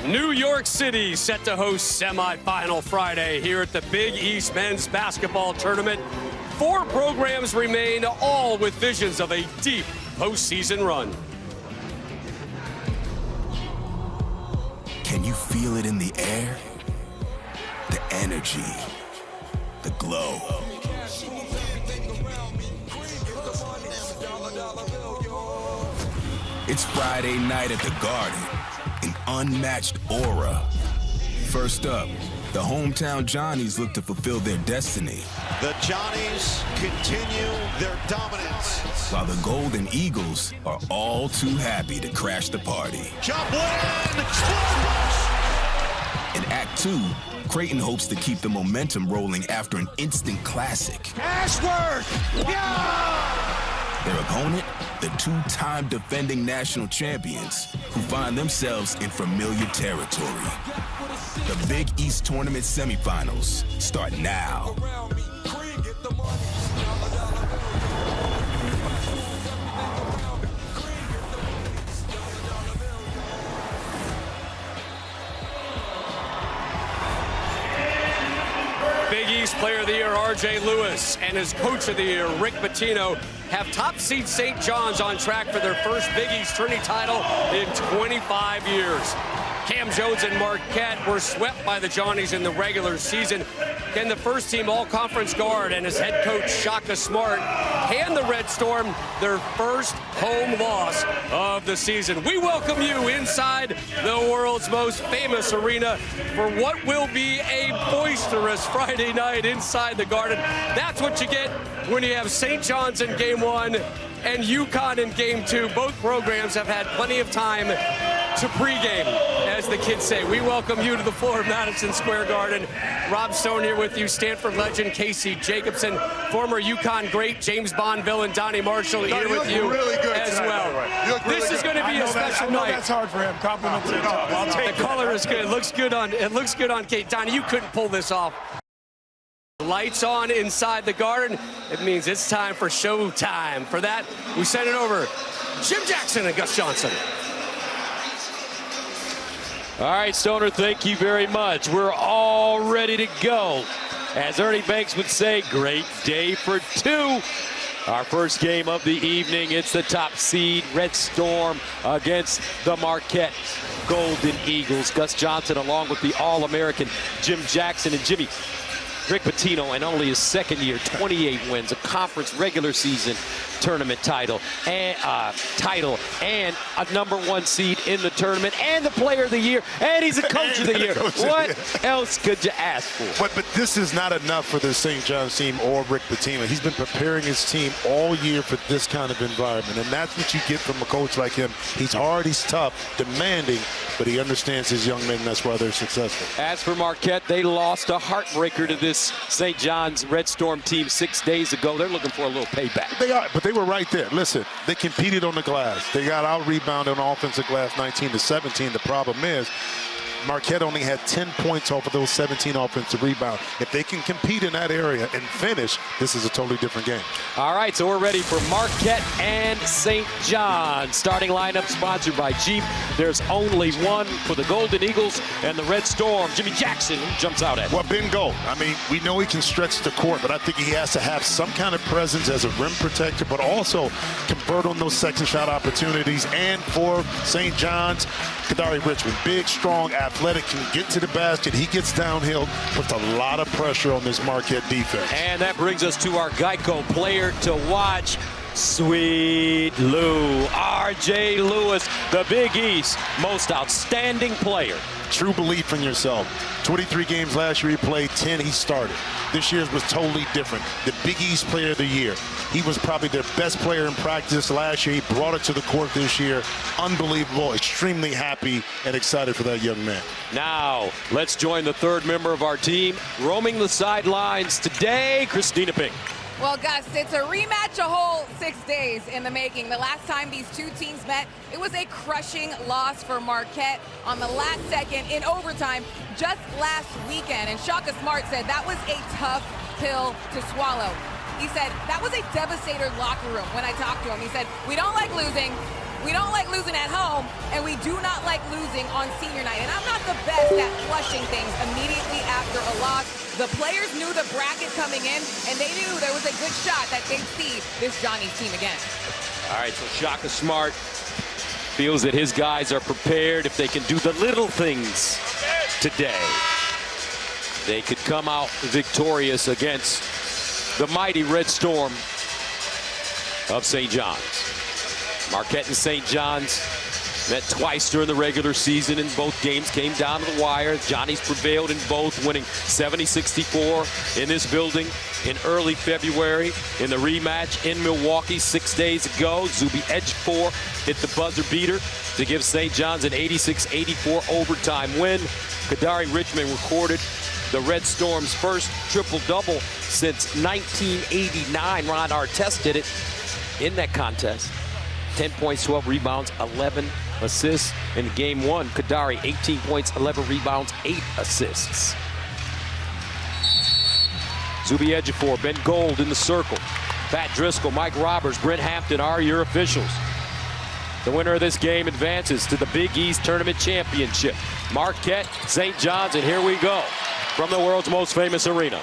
New York City set to host semifinal Friday here at the Big East Men's Basketball Tournament. 4 programs remain, all with visions of a deep postseason run. Can you feel it in the air? The energy, the glow. It's Friday night at the Garden, an unmatched aura. First up, the hometown Johnnies look to fulfill their destiny. The Johnnies continue their dominance, while the Golden Eagles are all too happy to crash the party. Jump win! Splash! In Act 2, Creighton hopes to keep the momentum rolling after an instant classic. Ashworth! Yeah! Their opponent, the 2-time defending national champions, who find themselves in familiar territory. The Big East Tournament semifinals start now. Big East Player of the Year R.J. Lewis and his Coach of the Year Rick Pitino have top seed St. John's on track for their first Big East tourney title in 25 years. Cam Jones and Marquette were swept by the Johnnies in the regular season. Can the first team all-conference guard and his head coach Shaka Smart hand the Red Storm their first home loss of the season? We welcome you inside the world's most famous arena for what will be a boisterous Friday night inside the Garden. That's what you get when you have St. John's in Game 1 and UConn in Game 2. Both programs have had plenty of time to pregame, as the kids say. We welcome you to the floor of Madison Square Garden. Rob Stone here with you, Stanford legend Casey Jacobson, former UConn great James Bond villain Donnie Marshall here with you really good as tonight, well. This is going to be a special night. That's hard for him. Compliment to him. The color is good. It looks good on Kate. Donnie, you couldn't pull this off. Lights on inside the Garden. It means it's time for show time. For that, we send it over Jim Jackson and Gus Johnson. All right, Stoner, thank you very much. We're all ready to go. As Ernie Banks would say, great day for 2. Our first game of the evening, it's the top seed Red Storm against the Marquette Golden Eagles. Gus Johnson along with the All-American Jim Jackson. And Jimmy, Rick Pitino in only his second year, 28 wins, a conference regular season tournament title, and a #1 seed in the tournament, and the Player of the Year, and he's a Coach of the Year. What else could you ask for? But this is not enough for the St. John's team or Rick Pitino. He's been preparing his team all year for this kind of environment, and that's what you get from a coach like him. He's hard, he's tough, demanding, but he understands his young men, and that's why they're successful. As for Marquette, they lost a heartbreaker to this St. John's Red Storm team 6 days ago. They're looking for a little payback. They are, but they were right there. Listen, they competed on the glass. They got out-rebounded on offensive glass 19-17. The problem is Marquette only had 10 points off of those 17 offensive rebounds. If they can compete in that area and finish, this is a totally different game. All right, so we're ready for Marquette and St. John. Starting lineup sponsored by Jeep. There's only one for the Golden Eagles and the Red Storm. Jimmy Jackson jumps out at. Well, Ben Gold, I mean, we know he can stretch the court, but I think he has to have some kind of presence as a rim protector, but also convert on those second shot opportunities. And for St. John's, Kadari Richmond, big, strong, athletic, can get to the basket. He gets downhill, puts a lot of pressure on this Marquette defense. And that brings us to our Geico player to watch. Sweet Lou, R.J. Lewis, the Big East most outstanding player. True belief in yourself. 23 games last year he played, 10 he started. This year's was totally different. The Big East Player of the Year. He was probably their best player in practice last year. He brought it to the court this year. Unbelievable, extremely happy and excited for that young man. Now, let's join the third member of our team, roaming the sidelines today, Christina Pink. Well, Gus, it's a rematch a whole 6 days in the making. The last time these two teams met, it was a crushing loss for Marquette on the last second in overtime just last weekend. And Shaka Smart said that was a tough pill to swallow. He said that was a devastator locker room when I talked to him. He said, we don't like losing, We don't like losing at home, and we do not like losing on senior night. And I'm not the best at flushing things immediately after a loss. The players knew the bracket coming in, and they knew there was a good shot that they'd see this Johnny's team again. All right, so Shaka Smart feels that his guys are prepared if they can do the little things today. They could come out victorious against the mighty Red Storm of St. John's. Marquette and St. John's met twice during the regular season, and both games came down to the wire. Johnny's prevailed in both, winning 70-64 in this building in early February. In the rematch in Milwaukee 6 days ago, Zuby Ejiofor hit the buzzer beater to give St. John's an 86-84 overtime win. Kadari Richmond recorded the Red Storm's first triple-double since 1989. Ron Artest did it in that contest. 10 points, 12 rebounds, 11 assists in game one. Kadari, 18 points, 11 rebounds, 8 assists. Zuby Ejiofor, Ben Gold in the circle. Pat Driscoll, Mike Roberts, Brent Hampton are your officials. The winner of this game advances to the Big East Tournament Championship. Marquette, St. John's, and here we go from the world's most famous arena.